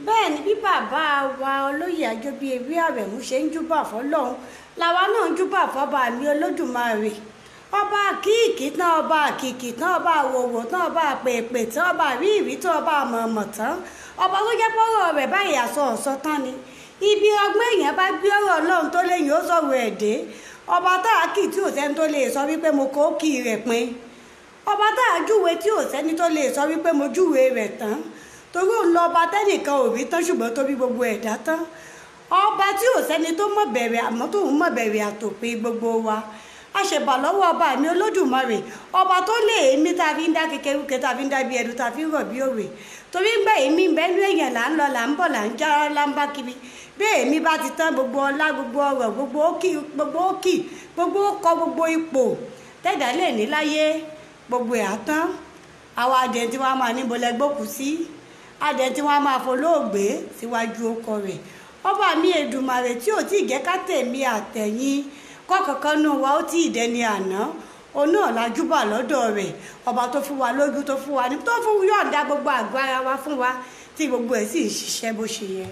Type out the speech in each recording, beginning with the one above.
bẹ́ẹ̀ ni bí bàbá wa olóyè Àjọbí Ewé Àrẹ̀mú ṣe ń júbà fọ́lọ́run làwa náà ń júbà fọ́ba mi Olódùmarè ọba àkíkì tán ọba àkìkì tán ọba àwòwò tán ọba àpèpè tán ọba àríìrí tán ọba àmọ̀ọ̀mọ̀ tán ọba tó jẹ́ pọ́rọ̀ rẹ̀ báyìí àsọ ọ̀sọ́ tán ni ibi ọgbọ́n èèyàn bá gbé ọ̀rọ̀ Ọlọ́run tó léyìn ó sọ̀rọ̀ ẹ̀ dé ọba tá a kì tí ò sẹ́ni tó lè sọ wípé mo kó kì í rẹ̀ pin ọba tá a júwe tí ò sẹ́ni tó lè sọ wípé mo júwe rẹ̀ tán torí òun lọ ọba tẹ́nìkan ò rí tán ṣùgbọ́n tó bí gbogbo ẹ̀dá tán ọba tí ò sẹ́ni tó mọ̀ bẹ̀rẹ̀ àmọ́ tóun mọ̀ bẹ̀rẹ̀ àtòpin gbogbo wa àṣẹ̀bà lọ́wọ́ ọba mi Olódùmarè ọba tó lé èémí tá a fi ń dá kékeré tá a fi ń dá bí ẹdun tá a fi ń rọ̀ bí òwe torí ń gbẹ èémí ń bẹ́ẹ̀ ní èèyàn là ń lọ là ń bọ̀ là ń já là ń bá kiri bí èémí bá ti tán gbogbo ọlá gbogbo ọrọ̀ gbogbo òkì gbogbo ọkọ̀ gbogbo ipò tẹ̀dá lè ní láyé gbogbo ẹ̀ á tán àwọn adẹ̀ tí wọ́n máa níbo lẹ́gbọ́kù sí adẹ̀ tí wọ́n máa folóògbé síwájú ọkọ rẹ̀ ọba mi Èdùmàrè tí ò tí ì jẹ́ ká tèmi àtẹ̀yìn kọ́kọ̀ọ́kan nù wa ó tí ì dẹni àná òun náà la júbà lọ́dọ̀ rẹ̀ ọba tó fún wa lójú tó fún wa ní tó fún yọ̀ǹda gbogbo àgọ́ ara wa fún wa tí gbogbo ẹ̀ sì ń ṣiṣẹ́ bó ṣe yẹ.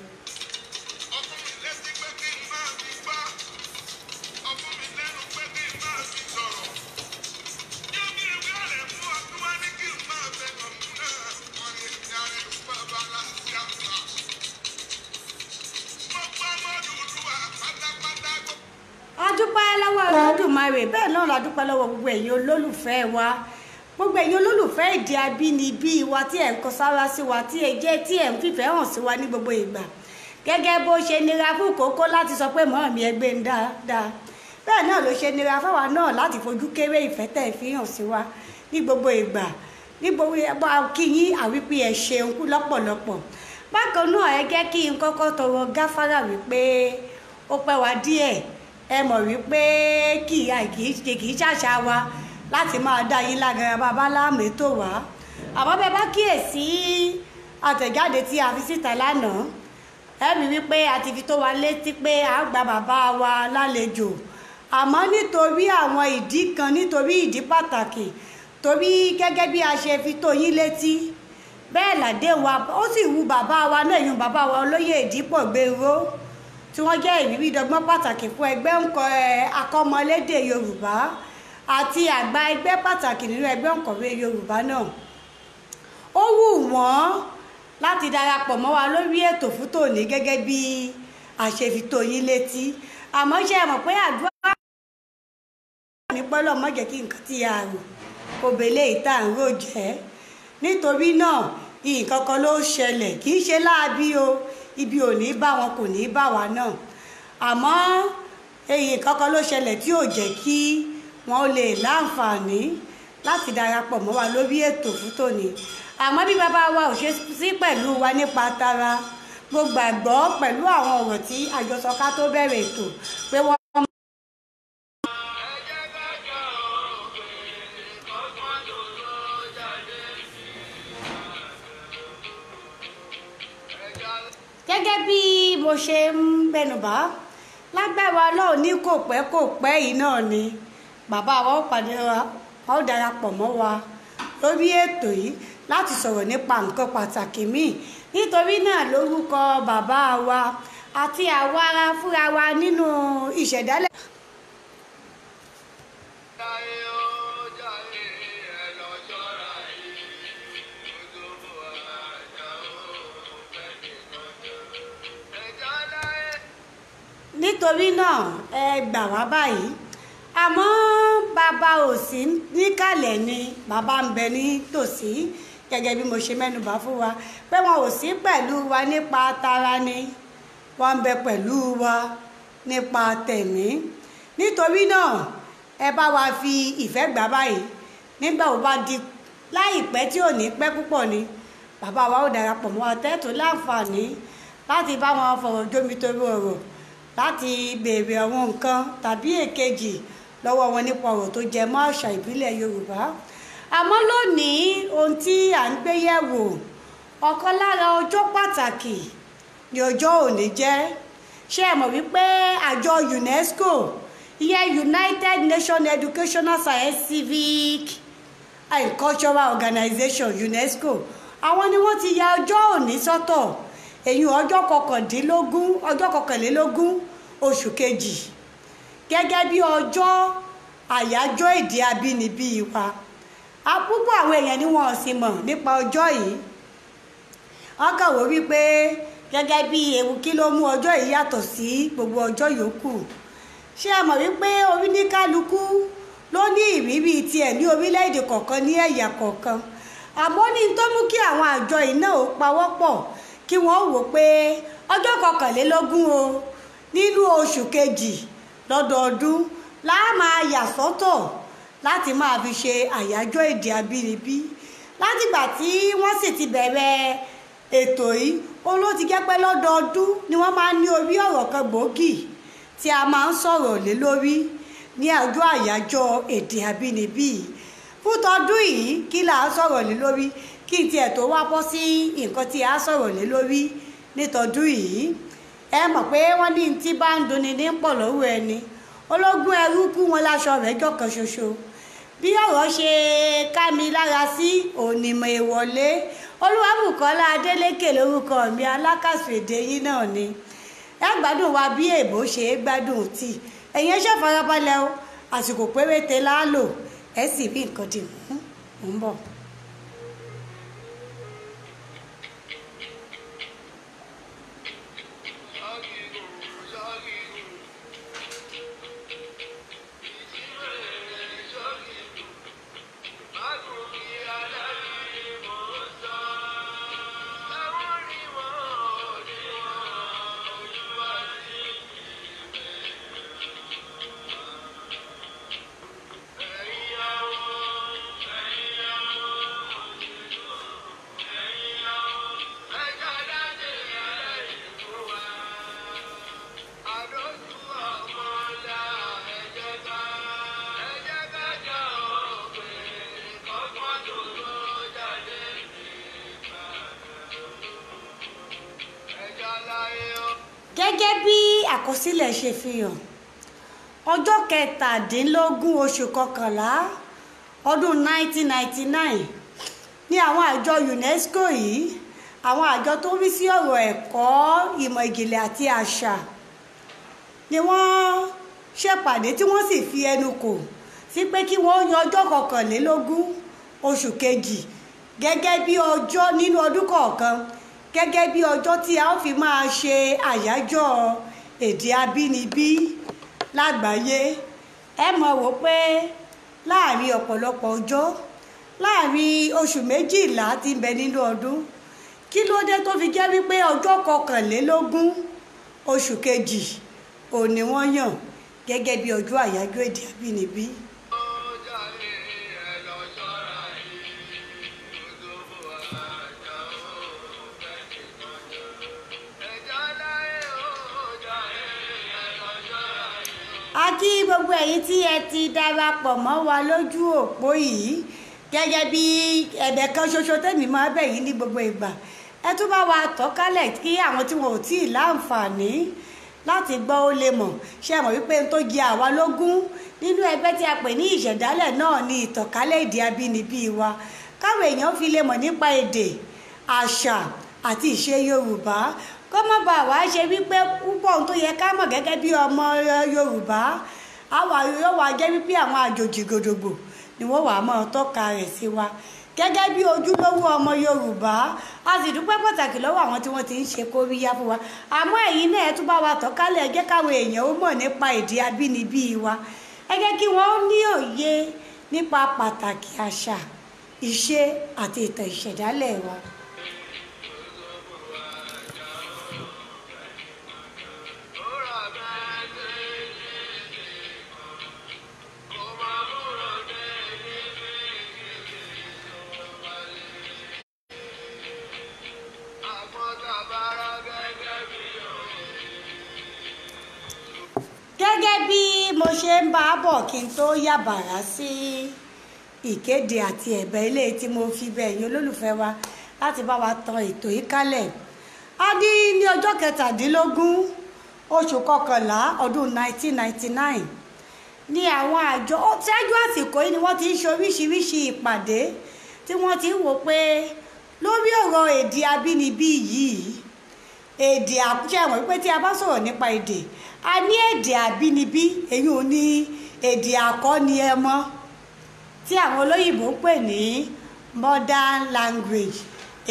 adúpẹ́ lọ́wọ́ Olódùmarè bẹ́ẹ̀ náà la dúpẹ́ lọ́wọ́ gbogbo ẹ̀yin olólùfẹ́ wa gbogbo ẹ̀yin olólùfẹ́ èdè abínibí wa tí ẹ̀ ń kọ sára sí wa tí ẹ̀ jẹ́ tí ẹ̀ ń fìfẹ́ hàn sí wa ní gbogbo ìgbà gẹ́gẹ́ bó ṣe nira fún Kókó láti sọ pé mọ́ mi ẹgbẹ́ ń dáadáa bẹ́ẹ̀ náà ló ṣe nira fáwa náà láti fojú kéré ìfẹ́ tẹ̀ fi hàn sí wa ní gbogbo ìgbà ní gbogbo ẹgbẹ́ kíyín àwípé ẹ̀ ṣeun kú lọ́pọ̀lọpọ̀ bákan náà ẹ jẹ́ kí n kọ́kọ́ tọrọ gáfárà wípé ó pẹ́ wá díẹ̀ ẹ mọ̀ wípé kì í ṣàṣà wa láti máa dá yín lágara bàbá láàmú ètò wá àmọ́ bẹ́ẹ̀ bá kíyèsí àtẹ̀jáde tí a fi síta lánàá ẹ rí wípé a ti fi tó wa létí pé a gba bàbá wa lálejò àmọ́ nítorí àwọn ìdí kan nítorí ìdí pàtàkì torí gẹ́gẹ́ bí a ṣe fi tó yín létí bẹ́ẹ̀ làdé wa ó sì wu bàbá wa náà yún bàbá wa olóyè Ìdípọ̀gbéró tí wọ́n jẹ́ ìrírí dọ́gbọ́n pàtàkì fún ẹgbẹ́ akọ́mọlédè Yorùbá àti àgbà ẹgbẹ́ pàtàkì nínú ẹgbẹ́ òǹkọ̀wé Yorùbá náà ó wù wọ́n láti darapọ̀ mọ́ wa lórí ètò fún tòní gẹ́gẹ́ bí àṣefitó yín létí àmọ́ ṣe mọ̀ pé àdúrà ní pẹ́lú ọmọ jẹ́ kí nǹkan tí a rò kò bèlè ìta ń rò jẹ́ nítorí náà nǹkan kan ló ṣẹlẹ̀ kì í ṣe láabi o ibi ò ní bá wọn kò ní bá wa náà àmọ́ èyí kankan ló ṣẹlẹ̀ tí ò jẹ́ kí wọ́n lè láǹfààní láti darapọ̀ mọ́ wa lórí ètò fún tòní àmọ́ bí bàbá wa ò ṣe sí pẹ̀lú wa nípa tara mo gbàgbọ́ pẹ̀lú àwọn ọ̀rọ̀ tí àjọsọ ká tó bẹ̀rẹ̀ ètò pé wọ́n gẹ́gẹ́ bí mo ṣe ń bẹnubà lágbára Ọlọ́run ní kò pẹ́ yìí náà ni bàbá wa ó pàdé wa ó darapọ̀ mọ́ wa lórí ètò yìí láti sọ̀rọ̀ nípa nǹkan pàtàkì míì nítorí náà lórúkọ bàbá wa àti àwa ara fúnra wa nínú ìṣẹ̀dálẹ̀. nítorí náà ẹ gbà wá báyìí àmọ́ bàbá ò sí níkàlẹ̀ ni bàbá ń bẹ ní tòsí gẹ́gẹ́ bí mo ṣe mẹ́nubà fún wa pé wọn ò sí pẹ̀lú wa nípa tara ni wọ́n ń bẹ pẹ̀lú wa nípa tẹ̀mí nítorí náà ẹ bá wa fi ìfẹ́ gbà báyìí nígbà wo bá di láìpẹ́ tí ò ní pẹ́ púpọ̀ ni bàbá wa ó darapọ̀ mọ́ wa tẹ́tù láǹfààní láti bá wọn fọ̀rọ̀ jómitóró ọ̀rọ̀ láti béèrè àwọn nǹkan tàbí èkejì lọ́wọ́ wọn nípa ọ̀rọ̀ tó jẹ mọ́ àṣà ìbílẹ̀ Yorùbá àmọ́ lónìí ohun tí à ń gbé yẹ̀wò ọ̀kan lára ọjọ́ pàtàkì ni ọjọ́ òní jẹ́ ṣé ẹ mọ̀ wípé àjọ UNESCO ìyẹn United Nations Educational Scientific and Cultural Organization UNESCO àwọn ni wọ́n ti ya ọjọ́ òní sọ́tọ̀ èyí ọjọ́ kọkànlélógún oṣù kejì gẹ́gẹ́ bí ọjọ́ àyájọ́ èdè abínibí wa. Púpọ̀ àwọn èèyàn ni wọn ò sì mọ̀ nípa ọjọ́ yìí. Wọ́n kàn wò wípé gẹ́gẹ́ bí ewu kí ló mú ọjọ́ yìí yàtọ̀ sí gbogbo ọjọ́ yòókù. Ṣé ẹ mọ̀ wípé oníkálukú ló ní ìrírí tiẹ̀ ní orílẹ̀-èdè kọ̀ọ̀kan ní ẹ̀yà kọ̀ọ̀kan. Àmọ́ ní tó mú kí àwọn àjọ yìí náà ó pawọ́pọ̀ kí wọ́n wò pé ọjọ́ kọkànlélógún o nínú oṣù kejì lọ́dọọdún la máa yà sọ́tọ̀ láti máa fi ṣe àyájọ́ èdè abínibí. Látìgbà tí wọ́n sì ti bẹ̀rẹ̀ ètò yìí ló ti jẹ́ pé lọ́dọọdún ni wọ́n máa ń ní orí ọ̀rọ̀ kan gbòógì tí a máa ń sọ̀rọ̀ lé lórí ní ọjọ́ àyájọ́ èdè abínibí. Fún tọdún yìí kí là ń sọ̀rọ̀ lé lórí kí tiẹ̀ tó wá bọ́ sí nǹkan tí a sọ̀rọ̀ lé lórí ní tọdún yìí. Ẹ mọ̀ pé wọ́n ní tí bá ń dunni ní pọ̀ lọ́wọ́ ẹni ológun ẹrú kú wọn láṣọ rẹ̀ jọ̀kan ṣoṣo. Bí ọ̀rọ̀ ṣe ká mi lára sí Ònìmọ̀ Ìwọlé Olúwabùkọ́lá Adélékè lórúkọ mi, alákàsọ̀ èdè yín náà ni. Ẹ gbádùn wa bí èbó ṣe gbádùn tí ẹ̀yin ṣe farabalẹ̀ o, àsìkò péréte la lò ẹ sì rí nǹkan dì mú ń bọ̀. Gẹ́gẹ́ bí àkọsílẹ̀ ṣe fi hàn, ọjọ́ kẹtàdínlógún oṣù kọkànlá ọdún 1999 ní àwọn àjọ UNESCO yìí, àwọn àjọ tó ń rí sí ọ̀rọ̀ ẹ̀kọ́, ìmọ̀ ìjìnlẹ̀ àti àṣà ni wọ́n ṣèpàdé tí wọ́n sì fi ẹnu kò sí pé kí wọ́n yan ọjọ́ kọkànlélógún oṣù kejì gẹ́gẹ́ bí ọjọ́ nínú ọdún kọ̀ọ̀kan gẹ́gẹ́ bí ọjọ́ tí a ó fi máa ṣe àyájọ́ èdè abínibí lágbàáyé. Ẹ mọ̀ wò pé láàrin ọ̀pọ̀lọpọ̀ ọjọ́, láàrin oṣù méjìlá tí ń bẹ nínú ọdún, kí ló dé tó fi jẹ́ wípé ọjọ́ kọkànlélógún oṣù kejì òní wọ́n yàn gẹ́gẹ́ bí ọjọ́ àyájọ́ èdè abínibí. A kí gbogbo ẹ̀yin tí ẹ ti darapọ̀ mọ́ wa lójú òpó yìí gẹ́gẹ́ bí ẹ̀bẹ̀ kan ṣoṣo tèmi máa bẹ̀ yín ní gbogbo ìgbà. Ẹ tún bá wa tọ́ kálẹ̀ kí àwọn tí wọn ò tí ì láǹfààní láti gbọ́ ó lè mọ̀. Ṣé ẹ mọ̀ wípé n tó jẹ àwa lógún nínú ẹgbẹ́ tí a pè ní ìṣẹ̀dálẹ̀ náà ni ìtànkálẹ̀ èdè abínibí wa, káwọn èèyàn fi lè mọ̀ nípa èdè, àṣà àti ìṣe Yorùbá. Kó má bàa wá ṣe wípé púpọ̀ ohun tó yẹ ká mọ̀ gẹ́gẹ́ bí ọmọ Yorùbá yóò wá jẹ́ wípé àwọn àjòjì gòdògbò ni wọ́n wà máa tọ́ka rẹ̀ sí wa gẹ́gẹ́ bí ojúlówó ọmọ Yorùbá. A sì dúpẹ́ pàtàkì lọ́wọ́ àwọn tí wọ́n ti ń ṣe kóríyá fún wa. Àmọ́ ẹ̀yin náà ẹ tún bá wa tọ́ kálẹ̀, ẹ jẹ́ káwọn èèyàn ó mọ̀ nípa èdè abínibí wa, ẹ jẹ́ kí wọ́n ní òye nípa pàtàkì àṣà, ìṣe àti ìtàn ìṣẹ̀dálẹ̀ wa. Gẹ́gẹ́ bí mo ṣe ń bá a bọ̀ kí n tó yàbàrá sí ìkéde àti ẹ̀bẹ̀ ilé tí mo fi bẹ̀ yín olólùfẹ́ wa láti bá wa tan ètò yìí kálẹ̀. A ní ọjọ́ kẹtàdínlógún oṣù kọkànlá ọdún 1999 ní àwọn àjọ ṣáájú àsìkò yìí ni wọ́n ti ń ṣe oríṣiríṣi ìpàdé tí wọ́n ti ń wò pé lórí ọ̀rọ̀ èdè abínibí yìí èdè àkúṣe àwọn wípé tí a bá sọ̀rọ̀ nípa èdè a ní èdè àbínibí èyí ò ní èdè àkọ́ni ẹmọ tí àwọn olóyìnbó pè ní modern language,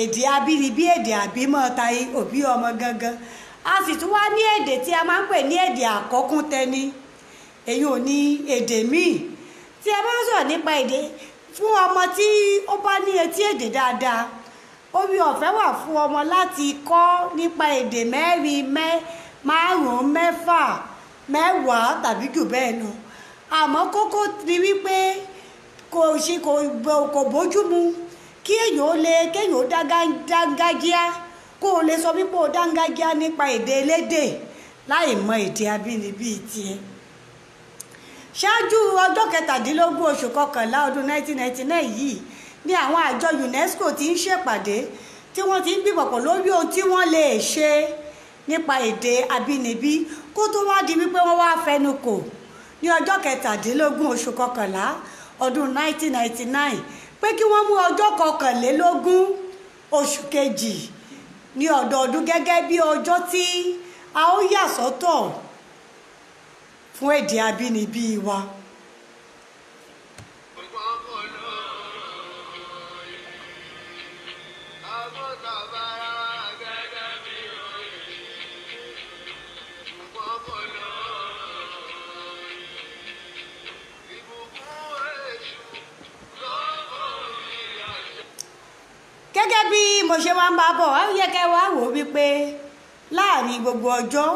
èdè àbínibí, èdè àbímọ ta òbí ọmọ gangan. A sì tún wá ní èdè tí a máa ń pè ní èdè àkọ́kúntẹni èyí ò ní èdè míì. Tí a bá ń sọ̀rọ̀ nípa èdè fún ọmọ tí ó bá ní etí èdè dáadáa, orí ọ̀fẹ́ wà fún ọmọ láti kọ́ nípa èdè mẹ́rin, márùn-ún, mẹ́fà, mẹ́wàá tàbí jù bẹ́ẹ̀ lọ. Àmọ́ kókó ni wípé kò bójúmu kí kéèyàn ó dángájíá kó o lè sọ wípé o dángájíá nípa èdè elédè láì mọ èdè abínibí tiẹ̀. Ṣáájú ọjọ́ 17 oṣù kọkànlá ọdún 1999 yìí ni àwọn àjọ UNESCO ti ń ṣèpàdé tí wọ́n ti ń gbìmọ̀pọ̀ lórí ohun tí wọ́n lè ṣe nípa èdè abínibí kó tó wá di wípé wọ́n wá fẹnu kò ní ọjọ́ 17 oṣù kọkànlá ọdún 1999 pé kí wọ́n mú ọjọ́ 21 oṣù kejì ní ọdọọdún gẹ́gẹ́ bí ọjọ́ tí a ó yà sọ́tọ̀ fún èdè abínibí wa. Gẹ́gẹ́ bí mo ṣe máa ń bá bọ̀ wá yẹ kẹ́ wá wò wípé láàrin gbogbo ọjọ́,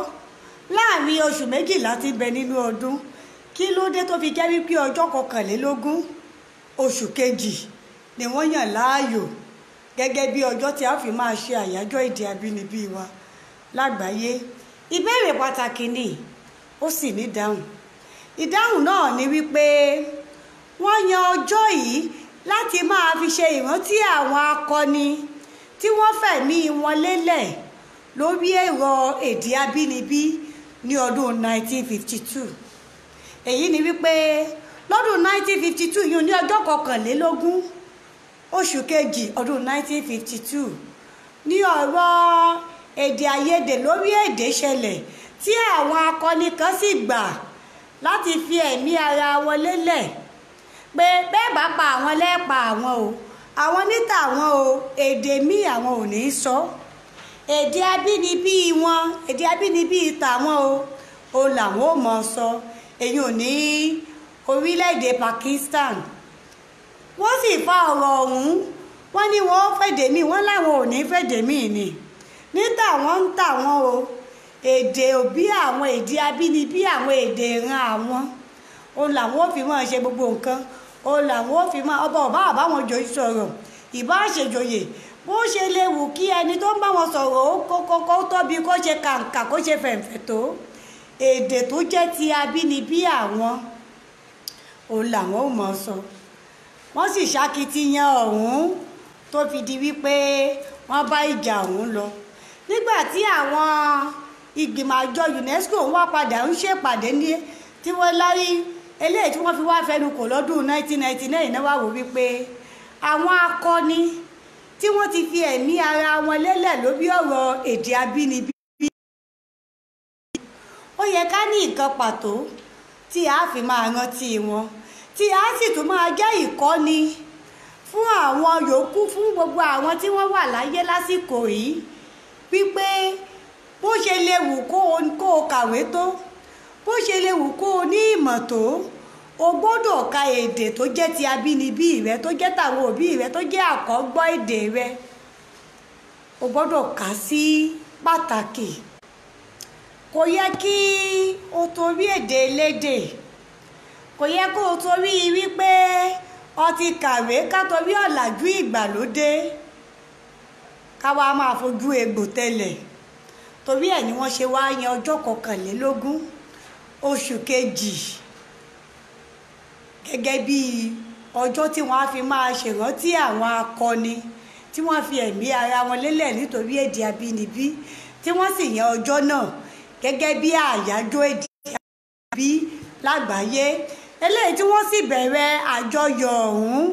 láàrin oṣù 12 tí ń bẹ nínú ọdún, kí ló dé tó fi jẹ́ wípé ọjọ́ 21 oṣù kejì ni wọ́n yàn láàyò gẹ́gẹ́ bí ọjọ́ tí a fi máa ṣe àyájọ́ èdè abínibí wa lágbàáyé. Ìbéèrè pàtàkì ni ó sì ní ìdáhùn. Ìdáhùn náà ni wípé wọ́n yan ọjọ́ yìí láti máa fi ṣe ìrántí àwọn akọni tí wọ́n fẹ̀mí wọn lélẹ̀ lórí ẹ̀rọ èdè abínibí ní ọdún 1952. Èyí ni wípé lọ́dún 1952 yìí ní ọjọ́ 21 oṣù kejì ọdún 1952 ní ọ̀rọ̀ èdè àìyedè lórí èdè ṣẹlẹ̀ tí àwọn akọni kan sì gbà láti fi ẹ̀mí ara wọn lélẹ̀ pé bẹ́ẹ̀ bá pa àwọn lẹ́ẹ̀pa àwọn o, àwọn níta àwọn o, èdè míì àwọn ò ní sọ, èdè abínibí wọn, èdè abínibí tàwọn o làwọn ò mọ̀ sọ. Èyí ò ní orílẹ̀-èdè Pakistan. Wọ́n sì fa ọ̀rọ̀ ọ̀hún, wọ́n ní wọ́n fèdè míì, wọ́n láwọn ò ní fèdè míì ni níta wọ́n ń tà wọ́n o, èdè òbí àwọn, èdè abínibí àwọn, èdè ìran àwọn òun làwọn ò fi máa ṣe gbogbo nǹkan, òun làwọn ò fi máa ọba àbáwọn jòyè sọ̀rọ̀, ìbá ṣèjòyè bó ṣe lè wù kí ẹni tó ń bá wọn sọ̀rọ̀ kó tóbi, kó ṣe kàǹkà, kó ṣe fẹ̀ǹfẹ̀ tó, èdè tó jẹ́ ti abínibí àwọn òun làwọn ò mọ̀ sọ. Wọ́n sì ṣakitiyan ọ̀hún tó fi di wípé wọ́n bá ìjà ọ̀hún lọ. Nígbà tí àwọn ìgbìmọ̀ àjọ UNESCO wá padà ń ṣèpàdé ní tí wọ́n lárí eléyìí tí wọ́n fi wá fẹnu kò lọ́dún 1999 náà wá wò wípé àwọn akọni tí wọ́n ti fi ẹ̀mí ara wọn lélẹ̀ lórí ọ̀rọ̀ èdè abínibí, ó yẹ ká ní nǹkan pàtó tí a fi máa rántí wọn, tí a sì tún máa jẹ́ ìkọ́ni fún àwọn yòókù, fún gbogbo àwọn tí wọ́n wà láyé lásìkò yìí wípé bó ṣe lè wù kó o kàwé tó, bó ṣe lè wù kó o ní ìmọ̀ tó, o gbọ́dọ̀ ka èdè tó jẹ́ ti abínibí rẹ, tó jẹ́ tàwọn òbí rẹ, tó jẹ́ àkọ́gbọ́ èdè rẹ, o gbọ́dọ̀ kà sí pàtàkì. Kò yẹ kí o torí èdè elédè, kò yẹ kó o torí wípé o ti kàwé ká torí ọ̀làjú ìgbàlódé ká wá máa fojú egbò tẹ́lẹ̀. Torí ẹ̀ ni wọ́n ṣe wá yan ọjọ́ 21 oṣù kejì gẹ́gẹ́ bí ọjọ́ tí wọ́n á fi máa ṣèrántí àwọn akọni tí wọ́n fi ẹ̀mí ara wọn lélẹ̀ nítorí èdè abínibí, tí wọ́n sì yan ọjọ́ náà gẹ́gẹ́ bí àyájọ́ èdè abínibí lágbàáyé. Eléyìí tí wọ́n sì bẹ̀rẹ̀ àjọyọ̀ ọ̀hún,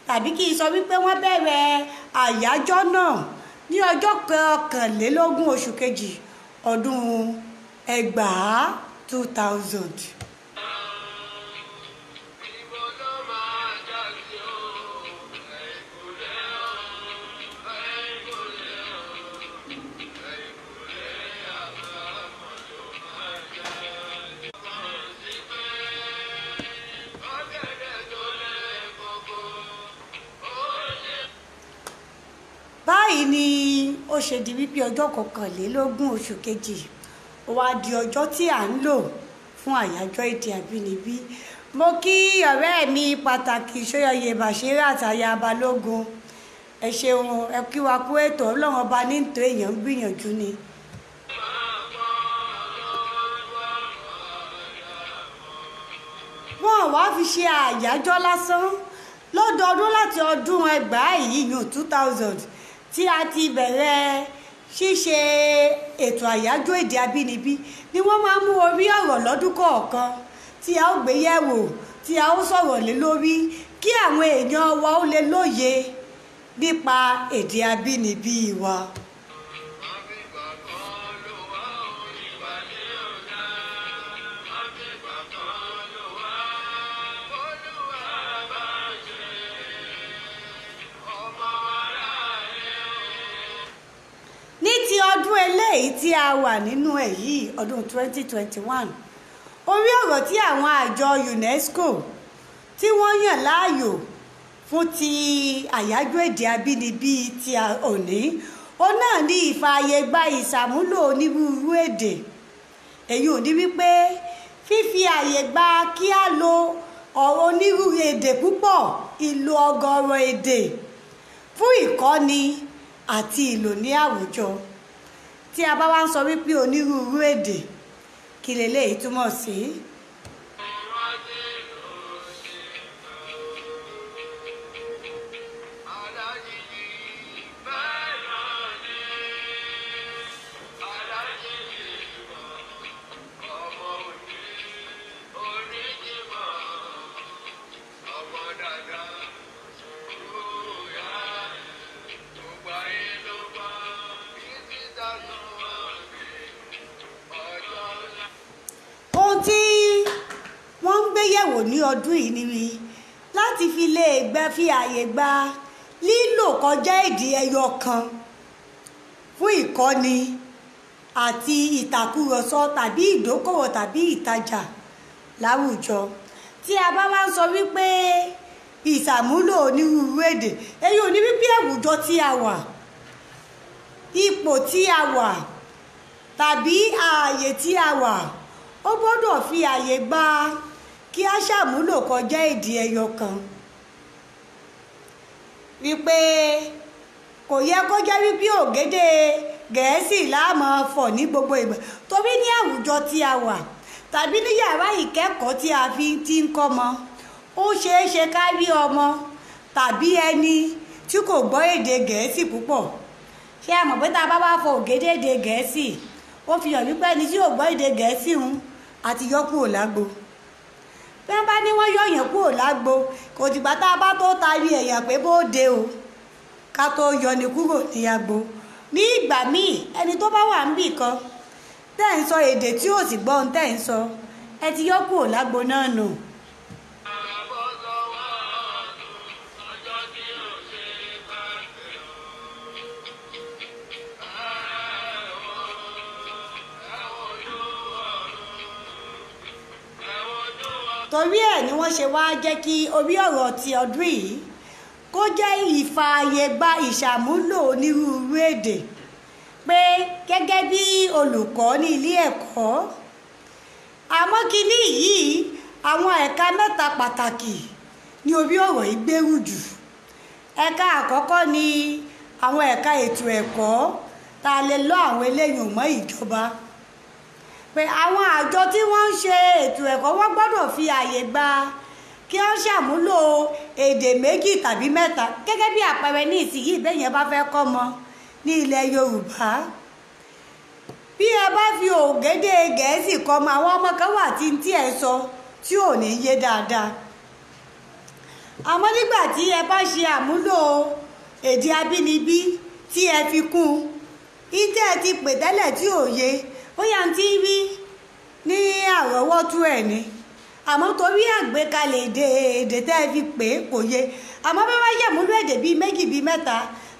tàbí kí n sọ wípé wọ́n bẹ̀rẹ̀ àyájọ́ náà ní ọjọ́ kọkànlélógún oṣù kejì ọdún 2000. báyìí ni ó ṣe di wípé ọjọ́ kọkànlélógún oṣù kejì ó wá di ọjọ́ tí à ń lò fún àyájọ́ èdè àbínibí. mo kí ọ̀rẹ́ mi pàtàkì Ṣóyọyè Bashirat Aya Balógun, ẹ ṣeun, ẹ kí wa kú ètò Ọlọ́run ọba ní ìtò èèyàn gbìyànjú ni. wọ́n wá fi ṣe àyájọ́ lásán lọ́dọọdún láti ọdún ẹgbàá yìí yùn 2000 tí a ti bẹ̀rẹ̀ ṣíṣe ètò àyájọ́ èdè àbínibí ni wọ́n máa ń mú orí ọ̀rọ̀ lọ́dún kọ̀ọ̀kan tí a ó gbé yẹ̀wò, tí a ó sọ̀rọ̀ lé lórí kí àwọn èèyàn wa ó lè lóye nípa èdè àbínibí wa. ní ti ọdún eléyìí tí a wà nínú ẹ̀ yìí ọdún 2021, orí ọ̀rọ̀ tí àwọn àjọ UNESCO tí wọ́n yàn láàyò fún ti àyájọ́ èdè àbínibí ti òní òun náà ní ìfààyè gba ìṣàmúlò onírúurú èdè. èyí ò ní wípé fífi àyè gba kí á lo onírúurú èdè púpọ̀, ìlò ọ̀gọ̀rọ̀ èdè fún ìkọ́ni àti ìlò ní àwùjọ. tí a bá wá ń sọ wípé onírúurú èdè, kí leléyìí túmọ̀ sí? tí wọ́n ń gbé yẹ̀wò ní ọdún yìí ni láti fi lè fi àyè gba lílò kọjá èdè ẹyọ kan fún ìkọ́ni àti ìtàkùrọ̀sọ tàbí ìdókòwò tàbí ìtajà láwùjọ. tí a bá wá ń sọ wípé ìṣàmúlò onírúurú èdè, èyí ò ní wípé àwùjọ tí a wà, ipò tí a wà tàbí ààyè tí a wà, ó gbọ́dọ̀ fi àyè gba kí a ṣàmúlò kọjá èdè ẹyọ kan. wípé kò yẹ kó jẹ́ wípé ògèdè Gẹ̀ẹ́sì la máa fọ̀ ní gbogbo ìgbà, torí ní àwùjọ tí a wà tàbí ní yàrá ìkẹ́kọ̀ọ́ tí a fi ti ń kọ́mọ, ó ṣeé ṣe ká rí ọmọ tàbí ẹni tí kò gbọ́ èdè Gẹ̀ẹ́sì púpọ̀. ṣé a mọ̀ pé tá a bá wá fọ ògèdè èdè Gẹ̀ẹ́sì, ó fi hàn wípé ẹni tí ò gbọ́ èdè Gẹ̀ẹ́sì ń àti yọ kúrò lágbo. bí wọ́n bá ní wọ́n yọ̀yàn kúrò lágbo, kò dìgbà tá a bá tó taari ẹ̀yàn pé bó de o ká tó yọni kúrò ní agbo. ní ìgbà míì ẹni tó bá wà níbì kan tẹ́ ń sọ èdè tí ò sì gbọ́ ohun tẹ́ ń sọ, ẹ ti yọ kúrò lágbo náà nù. torí ẹ̀ ni wọ́n ṣe wá jẹ́ kí orí ọ̀rọ̀ ti ọdún yìí kó jẹ́ ìfààyè gba ìṣàmúlò onírúurú èdè. pé gẹ́gẹ́ bí olùkọ́ ní ilé ẹ̀kọ́, àmọ́ kínní yìí àwọn ẹ̀ka mẹ́ta pàtàkì ní orí ọ̀rọ̀ yìí gbèrú jù. ẹ̀ka àkọ́kọ́ ni àwọn ẹ̀ka ètò ẹ̀kọ́ tá a lè lọ àwọn eléyìí mọ́ ìjọba. pé àwọn àjọ tí wọ́n ń ṣe ètò ẹ̀kọ́ wọ́n gbọ́dọ̀ fi àyè gba kí wọ́n ṣàmúlò èdè méjì tàbí mẹ́ta. gẹ́gẹ́ bí àpẹẹrẹ ní ìsìnyí bẹ́yẹn bá fẹ́ kọ́ ọmọ ní ilẹ̀ Yorùbá, bí ẹ bá fi ògèdè Gẹ̀ẹ́sì kọ́ ọmọ, àwọn ọmọ kan wà tí ẹ sọ tí ò ní yé dáadáa. àmọ́ nígbà tí ẹ bá ṣe àmúlò èdè abínibí tí ẹ fi kún ìtẹ́ ẹ ti pè tẹ́lẹ̀ tí ò yé bóyá ń tí rí ní àrọ́wọ́tó ẹ̀ ni àmọ́ torí àgbékalẹ̀ èdè tẹ́ ẹ fi pè é kò yé àmọ́ bí wọ́n yẹ̀múlò èdè bíi méjì bíi mẹ́ta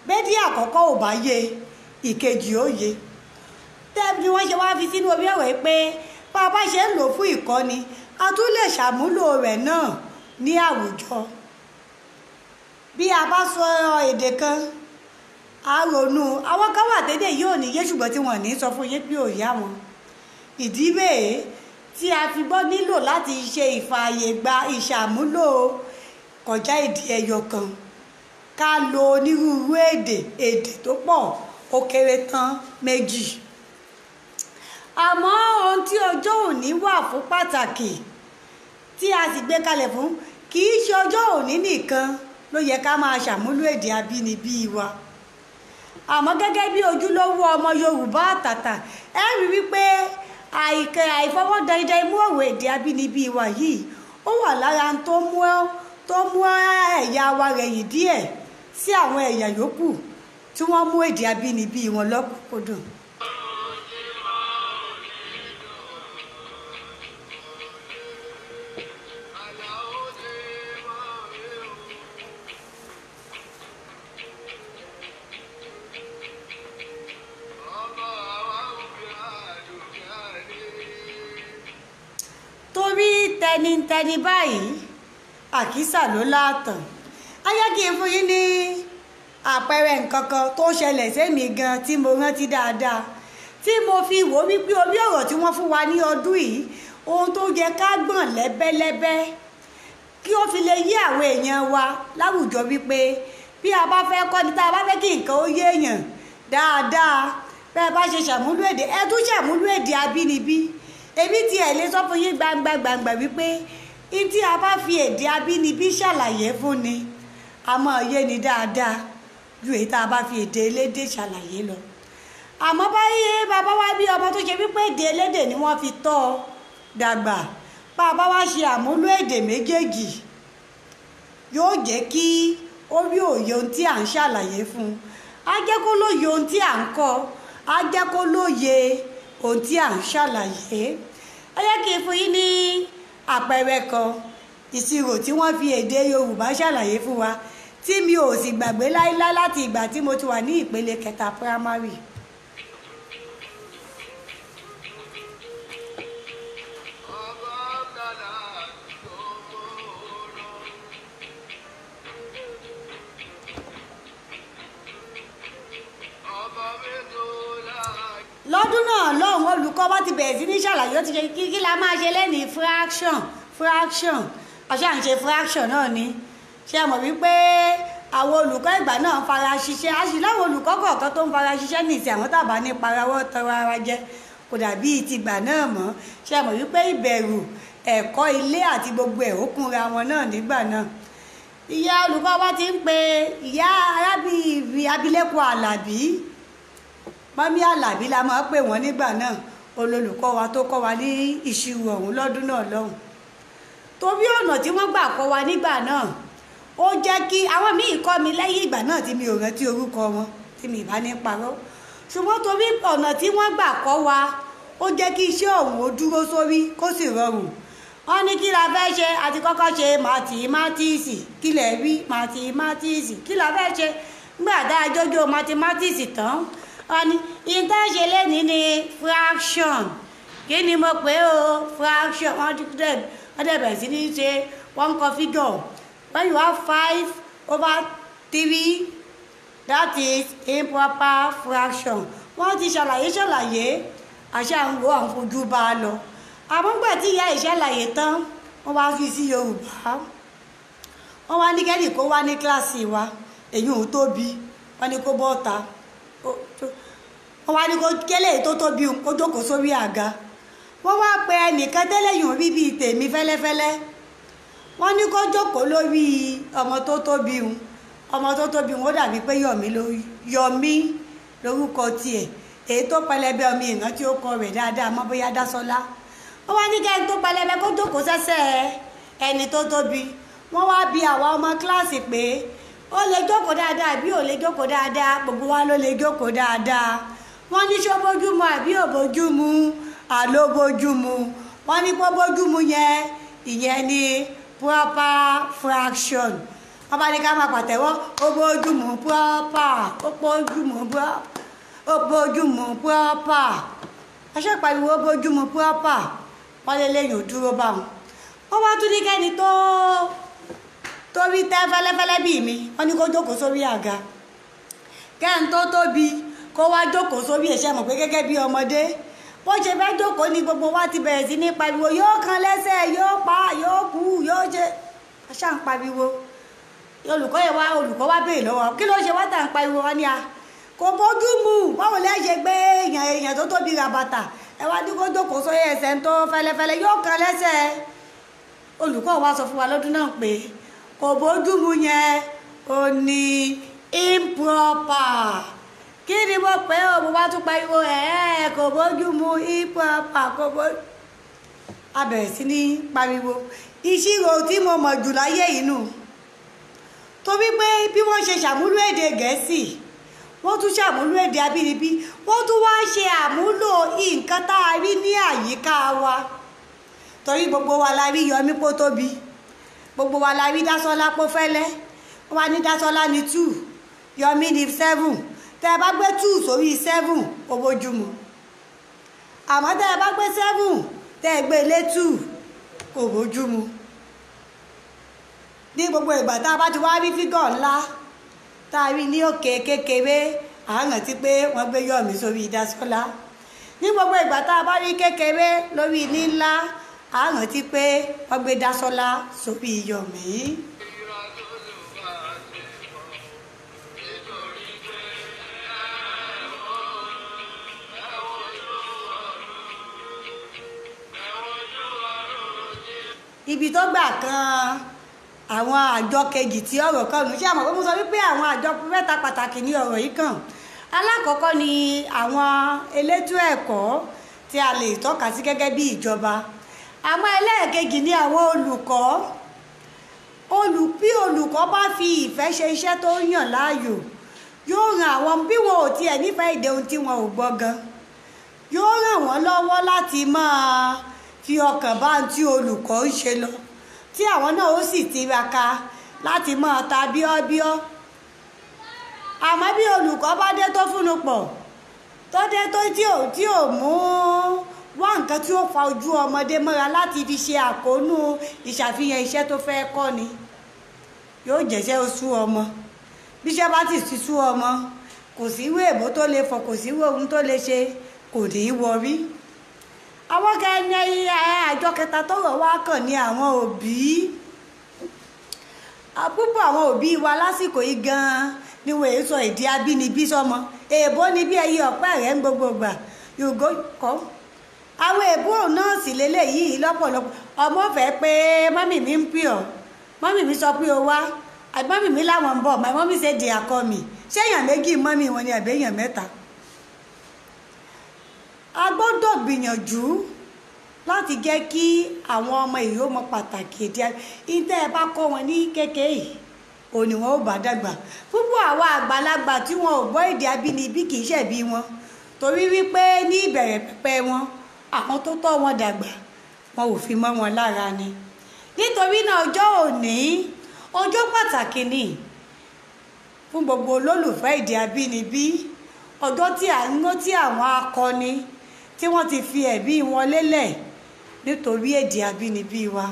bẹ́ẹ̀dì àkọ́kọ́ ò bá yé ìkejì ó yé tẹ́bí wọ́n ṣe wá fi sínú orí ọ̀rọ̀ pé bá a bá ṣe ń lò fún ìkọ́ni a tún lè ṣàmúlò rẹ̀ náà ní àwùjọ bí a bá sọ èdè kan a ronú àwọn kan wà tẹ́lẹ̀ yóò ní yé ṣùgbọ́n tí wọ́n ní sọ fún yé pé ò yá wọn ìdí rèé tí a fi gbọ́ nílò láti ṣe ìfààyè gba ìṣàmúlò kọjá èdè ẹyọ kan ká lo onírúurú èdè tó pọ̀ ó kéré tán méjì àmọ́ ohun tí ọjọ́ òní wà fún pàtàkì tí a sì gbé kalẹ̀ fún kì í ṣe ọjọ́ òní nìkan ló yẹ ká máa ṣàmúlò èdè abínibí wa àmọ́ gẹ́gẹ́ bí ojúlówó ọmọ Yorùbá àtàtà ẹ rí wípé àìfọwọ́dẹ́dẹ́ mú ọ̀rọ̀ èdè abínibí wa yìí ó wà lára tó mú ẹ̀yà wa rẹ̀yìn díẹ̀ sí àwọn ẹ̀yà yòókù tí wọ́n mú èdè abínibí wọn lọ́kùnkúndùn. torí tẹnitẹni báyìí àkísà ló láàtàn ayé kí n fún yín ní àpẹẹrẹ nǹkan kan tó ṣẹlẹ̀ sẹ́mi gan tí mo rántí dáadáa tí mo fi wò wípé orí ọ̀rọ̀ tí wọ́n fún wa ní ọdún yìí ohun tó yẹ ká gbọ̀n lẹ́bẹ́lẹ́bẹ́ kí ó fi lè yé àwọn èèyàn wa láwùjọ wípé bí a bá fẹ́ kọ́ni tá a bá fẹ́ kí nǹkan ó yé èèyàn dáadáa bẹ́ẹ̀ bá ṣe ṣàmúlò èdè ẹ tún ṣàmúlò èdè abínibí èmi tí ẹ lè sọ fún yín gbangba wípé tí a bá fi èdè abínibí ṣàlàyé fún ni a máa yé ni dáadáa ju èyí tá a bá fi èdè elédè ṣàlàyé lọ àmọ́ báyìí bàbá wa bí ọmọ tó ṣe wípé èdè elédè ni wọ́n fi tọ́ ọ dàgbà bàbá wa ṣe àmúlò èdè méjèèjì yóò jẹ́ kí ó rí òye ohun tí à ń ṣàlàyé fún á jẹ́ kó lóye ohun tí à ń kọ́ á jẹ́ kó lóye ohun tí à ń ṣàlàyé ẹ jẹ́ kí n fún yín ní àpẹẹrẹ kan ìṣirò tí wọ́n fi èdè Yorùbá ṣàlàyé fún wa tí mi ò sì gbàgbé láíláí láti ìgbà tí mo ti wà ní ìpele kẹta primary. lọ́dún náà lọ́hùn olùkọ́ bá ti bẹ̀rẹ̀ sí ní ṣàlàyé ó ti ṣe kí la máa ṣe lẹ́ni fraction ọ̀ṣà ń ṣe fraction náà ni ṣe mọ̀ wípé àwọn olùkọ́ ìgbà náà ń fara ṣiṣẹ́ a sì láwọn olùkọ́ kọ̀ọ̀kan tó ń fara ṣiṣẹ́ ní ìsìn àwọn tàbá ní parawọ́ tọrọ ara jẹ kò dàbí ìtìgbà náà mọ́ ṣe mọ̀ wípé ìbẹ̀rù ẹ̀kọ́ ilé àti gbogbo ẹ̀ ó kúnra wọn náà nígbà náà ìyá olùkọ́ wa ti ń pe ìyá arábìnrin abilékọ Àlàbí mọ́mí Àlàbí la máa pè wọ́n nígbà náà olólùkọ́ wa tó kọ́ wa ní ìṣirò ọ̀hún lọ́dún náà lọ́hùn torí ọ̀nà tí wọ́n gbà kọ́ wa nígbà náà ó jẹ́ kí àwọn míì kọ́ mi lẹ́yìn ìgbà náà tí mi ò rántí orúkọ wọn tí mi bá ní parọ́ ṣùgbọ́n torí ọ̀nà tí wọ́n gbà kọ́ wa ó jẹ́ kí iṣẹ́ ọ̀hún ó dúró sórí kó sì rọrùn wọ́n ní kí la fẹ́ ṣe àti kọ́kọ́ ṣe màtímátíìsì kí lẹ̀ rí màtímátíìsì kí la fẹ́ ṣe nígbà tá a jójó màtímátíìsì tán wọ́n ní ìtàṣe lẹ́ni ní fraction kí ni mo pè ó fraction wọ́n dẹ̀ bẹ̀rẹ̀ sí ní ṣe one kan figure when you have 5/3 that is improper fraction wọ́n ti ṣàlàyé àṣà ń wo àwọn fojú bá a lọ àmọ́ gbà tí ìyá ìṣàlàyé tán wọ́n wá fi sí Yorùbá wọ́n wá ní kẹ́lì kó wá ní kíláàsì wa èyí ò tóbi wọ́n ní kó bọ́ta wọ́n wá ní kó kélé tó tóbi kó jókòó sórí àga wọ́n wá pe ẹnìkan tẹ́lẹ̀ yùn rí bíi tèmi fẹ́lẹ́fẹ́lẹ́ wọ́n ní kó jókòó lórí ọmọ tó tóbi ó dàbí pé Yọ̀mí lórúkọ tiẹ̀ èyí tó pẹlẹbẹ ọmọ ìran tí ó kọ rẹ̀ dáadáa mọ́ bóyá Dásọ́lá wọ́n wá ní kẹ́ni tó pẹlẹbẹ kó jókòó sẹ́sẹ̀ ẹni tó tóbi wọ́n wá bi àwa ọmọ kíláàsì pé ó lè jókòó dáadáa àbí ò lè jókòó dáadáa, gbogbo wa ló lè jókòó dáadáa. Wọ́n ní ṣó bójúmu àbí ò bójúmu, àló bójúmu. Wọ́n ní pé bójúmu yẹn ìyẹn ni proper fraction. Wọ́n bá ní ká máa pàtẹ́wọ́ ó bójúmu proper, ó bójúmu proper, ó bójúmu proper. Aṣọ ìpariwo ó bójúmu proper. Wọ́n lé lẹ́yìn òdúró bá wọn. Wọ́n wá tún ní kẹ́ni tó rí tẹ́ fẹ́lẹ́fẹ́lẹ́ bíi mi, wọ́n ní kó jókòó sórí àga. Kẹ́ni tó tóbi kó wá jókòó sórí ẹ̀ṣẹ̀ mọ̀ pé gẹ́gẹ́ bí ọmọdé bó ṣe fẹ́ jókòó ní gbogbo wa ti bẹ̀rẹ̀ sí ní pariwo yóò kan lẹ́sẹ̀, yóò pa, yóò kú, yóò ṣe. Aṣá ń pariwo. Olùkọ́ wá béèrè lọ́wọ́ kí ló ṣe wá tà ń pariwo wá ní a kò bójú mu, báwo lẹ́ ṣe gbé èèyàn tó tóbi ra bàtà ẹ wá ní kó jókòó sórí ẹsẹ̀ tó fẹ́lẹ́fẹ́lẹ́ yóò kan lẹ́sẹ̀. Olùkọ́ wa sọ fún wa lọ́dún náà pé kò bójú mu yẹn ò ní improper. Kí ni mo pè ó mo bá tún pariwo kò bójú mu improper kò bójú. A bẹ̀rẹ̀ sí ní pariwo ìṣirò tí mo mọ̀ jù láyé yìí nù. Torí pé bí wọ́n ṣe ṣàmúlò èdè Gẹ̀ẹ́sì wọ́n tún ṣàmúlò èdè abínibí, wọ́n tún wá ṣe àmúlò nǹkan tá a rí ní àyíká wa. Torí gbogbo wa la rí Yọmí pó tóbi, gbogbo wa la rí Dásọ́lá pó fẹ́lẹ́, wọ́n wá ní Dásọ́lá ní 2, Yọmí ní 7. Tẹ́ ẹ bá gbé 2 sórí 7 ó bójúmu. Àmọ́ tẹ́ ẹ bá gbé 7 tẹ́ ẹ gbé lé 2 kò bójúmu. Ní gbogbo ìgbà tá a bá ti wá rí fígọ̀ ńlá tá a rí ní òkè kékeré à ń rántí pé wọ́n gbé Yọ̀mí sórí Dásọ́lá. Ní gbogbo ìgbà tá a bá rí kékeré lórí ní ńlá à ń rántí pé wọ́n gbé Dásọ́lá sórí Yọ̀mí. Ibi tó gbà kan àwọn àjọ kejì tí ọ̀rọ̀ kan nù ṣé àmọ́ pé mo sọ wípé àwọn àjọ mẹ́ta pàtàkì ní ọ̀rọ̀ yìí kàn. Alákọ̀ọ́kọ́ ni àwọn elétò ẹ̀kọ́ tí a lè tọ́ka sí gẹ́gẹ́ bí ìjọba. Àmọ́ ẹlẹ́ẹ̀kejì ni àwọn olùkọ́. Bí olùkọ́ bá fi ìfẹ́ ṣe iṣẹ́ tó yàn láàyò yóò ràn àwọn bí wọn ò tiẹ̀ nífẹ̀ẹ́ èdè ohun tí wọn ò gbọ́ gan, yóò ràn wọ́n lọ́wọ́ láti máa fi ọkàn bá ohun tí olùkọ́ ń ṣe lọ, tí àwọn náà ó sì tiraka láti máa ta bíọ́bíọ́. Àmọ́ bí olùkọ́ bá dé tó fúnnu pọ̀ tó dé tó tí ò mú wá nǹkan tí ó fa ojú ọmọdé mọ́ra láti fi ṣe àkóónú ìṣàfihàn iṣẹ́ tó fẹ́ kọ́ ni, yóò jẹ́ṣẹ́ oṣù ọmọ. Bíṣẹ́ bá ti sú ọmọ kò sí ìwé èbó tó lè fọ̀, kò sí ìwé ohun tó lè ṣe, kò ní í wọrí. Àwọn kẹ́ni àjọ kẹta tọ́rọ̀ wá kàn ní àwọn òbí. Púpọ̀ àwọn òbí wa lásìkò yìí gan-an ni wọ́n èso èdè abínibí sọ́mọ. Èèbó ni bí ẹyẹ ọ̀pẹ rẹ̀ ń gbogbo gbà yòógó kọ́. Àwọn èèbó náà sì lélẹ́yìí lọ́pọ̀lọpọ̀. Ọmọ fẹ́ pé mọ́mì mi ń pè ọ́, mọ́mì mi sọ pé o wá, àbí mọ́mì mi láwọn ń bọ̀, my mommy say they are coming. Ṣé èèyàn méjì mọ́mì wọn ni àbí èèyàn mẹ́ta? A gbọ́dọ̀ gbìyànjú láti jẹ́ kí àwọn ọmọ ìlú mọ pàtàkì èdè ìtẹ́ ẹ bá kọ́ wọn ní kékeré òní wọn ò bá dàgbà. Púpọ̀ àwọn àgbàlagbà tí wọn ò gbọ́ èdè abínibí kì í ṣẹ̀bi wọn, torí wípé ní ìbẹ̀rẹ̀ pẹ̀pẹ̀ wọn àwọn tó tọ́ wọn dàgbà wọn ò fi mọ́ wọn lára ni. Nítorí náà ọjọ́ òní ọjọ́ pàtàkì ni fún gbogbo olólùfẹ́ èdè abínibí, ọjọ́ tí à ń rántí àwọn akọni tí wọ́n ti fi ẹ̀bí wọn lélẹ̀ nítorí èdè abínibí wa.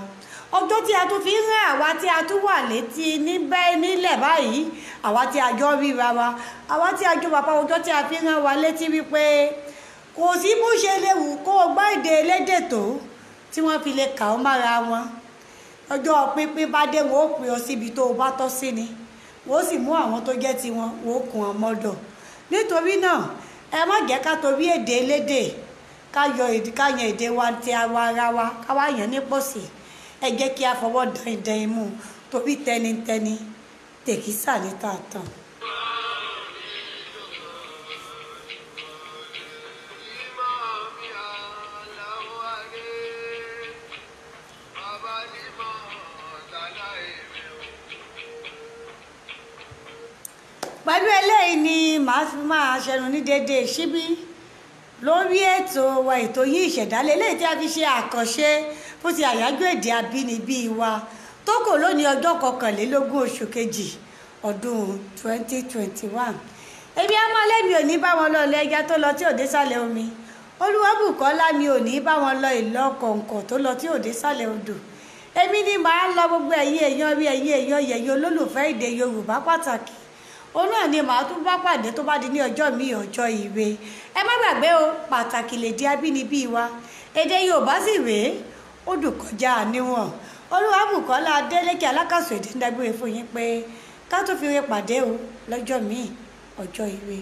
Ọjọ́ tí a tún fi ń rán àwa tí a tún wà létí nílẹ̀ báyìí, àwa tí a jọ ríra wa, àwa tí a jọ bàbá, ọjọ́ tí a fi ń rán wa létí wípé kò sí bó ṣe lè wù kó o gbọ́ èdè elédè tó tí wọ́n fi lè kà ọ́ mára wọn. Ọjọ́ pínpín bá dé wọn ó pè ọ síbi tó o bá tọ́ sí ni, wọ́n ó sì mú àwọn tó jẹ́ tiwọn wọ́n ó kún ọ mọ́dọ̀. Nítorí náà ẹ má jẹ́ ká torí èdè elédè ká yan èdè wa ti ara wa ká wá yàn ní pọ̀sí. Ẹ jẹ́ kí a fọwọ́ dán imú torí tẹnitẹni tèkísà ní tààtàn. pẹ̀lú eléyìí ni màá fi máa ṣẹnu ní déédéé síbí lórí ètò wa ètò yìí ìṣẹ̀dálẹ̀ eléyìí tí a fi ṣe àkànṣe fún ti àyájọ́ èdè abínibí wa tó kò lónìí ọjọ́ 21 oṣù kejì ọdún 2021. èmi amọ̀lẹ́mi ò ní bá wọn lọ ilé ẹja tó lọ tí òde sálẹ̀ omi Olúwabùkọ́lá mi ò ní bá wọn lọ ìlọ kọ̀ǹkọ̀ tó lọ tí òde sálẹ̀ odò. èmi ni màá lọ gbogbo ẹ̀yin èèyàn rí ẹ̀yin èèyàn yẹ̀yìn olólùfẹ́ èdè Yorùbá pàtàkì òun náà ni màá tún bá pàdé tó bá di ní ọjọ́ mi ọjọ́ ire. ẹ má gbàgbé o pàtàkì lèdè abínibí wa èdè Yorùbá sì rèé ó dùn kọjá níwọ̀n. Olúwabùkọ́lá Adélékè alákàsọ èdè ń dágbére fún yín pé ká tó fi re pàdé o lọ́jọ́ mi ọjọ́ ire.